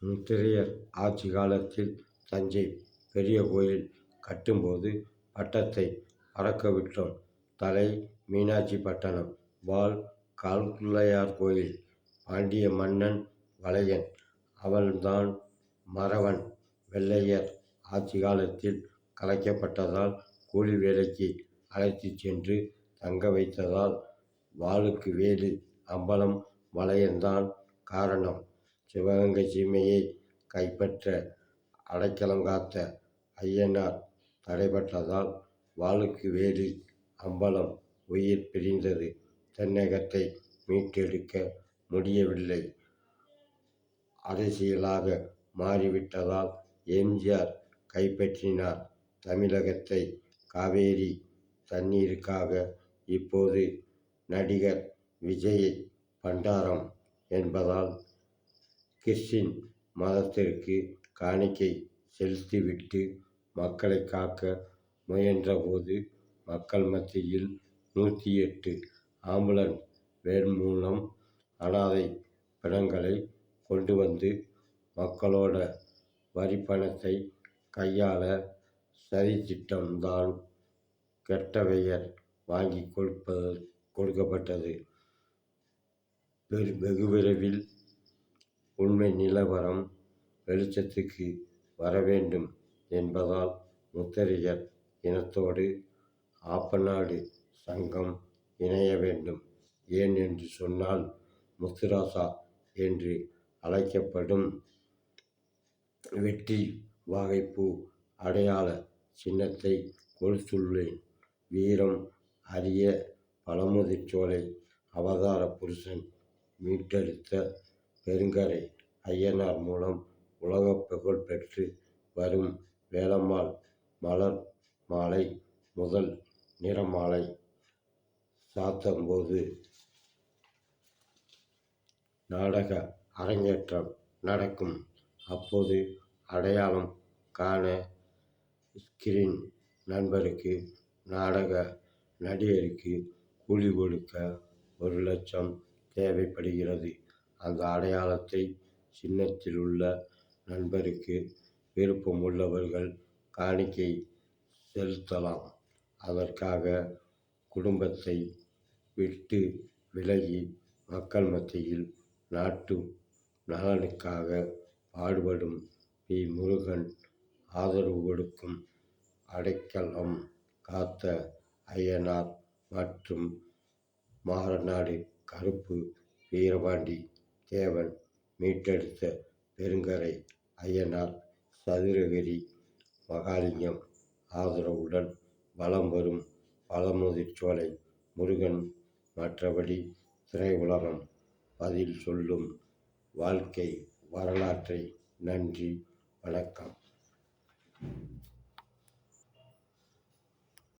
முத்திரையர் ஆட்சி காலத்தில் தஞ்சை பெரிய கோயில் கட்டும்போது பட்டத்தை பறக்கவிட்டோம். தலை மீனாட்சி பட்டணம். வால் கால்குள்ளையார் கோயில். பாண்டிய மன்னன் வளையன். அவன்தான் மறவன். வெள்ளையர் ஆட்சி காலத்தில் கலைக்கப்பட்டதால் கூலி வேலைக்கு அழைத்துச் சென்று தங்க வைத்ததால் வாளுக்கு வேலு அம்பலம் வளையன்தான் காரணம். சிவகங்கை சீமையை கைப்பற்ற அடைக்கலம் காத்த அய்யனார் தடைபட்டதால் வாளுக்கு வேலு அம்பலம் உயிர் பிரிந்தது. தென்னகத்தை மீட்டெடுக்க முடியவில்லை. அரசியலாக மாறிவிட்டதால் எம்.ஜி.ஆர். கைப்பற்றினார் தமிழகத்தை. காவேரி தண்ணீருக்காக இப்போது நடிகர் விஜயை பண்டாரம் என்பதால் கிறிஸ்டின் மதத்திற்கு காணிக்கை செலுத்திவிட்டு மக்களை காக்க முயன்றபோது மக்கள் மத்தியில் 108 ஆம்புலன்ஸ் வேன் மூலம் அனாதை பிணங்களை கொண்டு வந்து மக்களோட வரிப்பணத்தை கையாள சதித்திட்டம்தான் கெட்ட பெயர் வாங்கி கொடுக்கப்பட்டது. வெகு விரைவில் உண்மை நிலவரம் வெளிச்சத்துக்கு வரவேண்டும் என்பதால் முத்திரையர் இனத்தோடு ஆப்பநாடு சங்கம் இணைய வேண்டும். ஏன் என்று சொன்னால் முத்துராசா என்று அழைக்கப்படும் வெற்றி வாகைப்பூ அடையாள சின்னத்தை கொடுத்துள்ளேன். வீரம் அரிய பழமுதிர்ச்சோலை அவதார புருஷன் மீட்டெடுத்த பெருங்கரை அய்யனார் மூலம் உலக புகழ் பெற்று வரும் வேலம்மாள் மலர் மாலை முதல் நிறமாலை சாத்தும்போது நாடக அரங்கேற்றம் நடக்கும். அப்போது அடையாளம் காண ஸ்கிரீன் நண்பருக்கு நாடக நடிகருக்கு கூலி கொடுக்க 1 லட்சம் தேவைப்படுகிறது. அந்த அடையாளத்தை சின்னத்தில் உள்ள நண்பருக்கு விருப்பமுள்ளவர்கள் காணிக்கை செலுத்தலாம். அதற்காக குடும்பத்தை விட்டு விலகி மக்கள் மத்தியில் நாட்டு நலனுக்காக பாடுபடும் பி. முருகன் ஆதரவு கொடுக்கும். அடைக்கலம் காத்த அய்யனார் மற்றும் மாரநாடு கருப்பு வீரபாண்டி தேவன் மீட்டெடுத்த பெருங்கரை அய்யனார் சதுரகிரி மகாலிங்கம் ஆதரவுடன் வலம் வரும் பழமுதிர்ச்சோலை முருகன். மற்றபடி திரையுலகம் பதில் சொல்லும் வாழ்க்கை வரலாற்றை. நன்றி, வணக்கம்.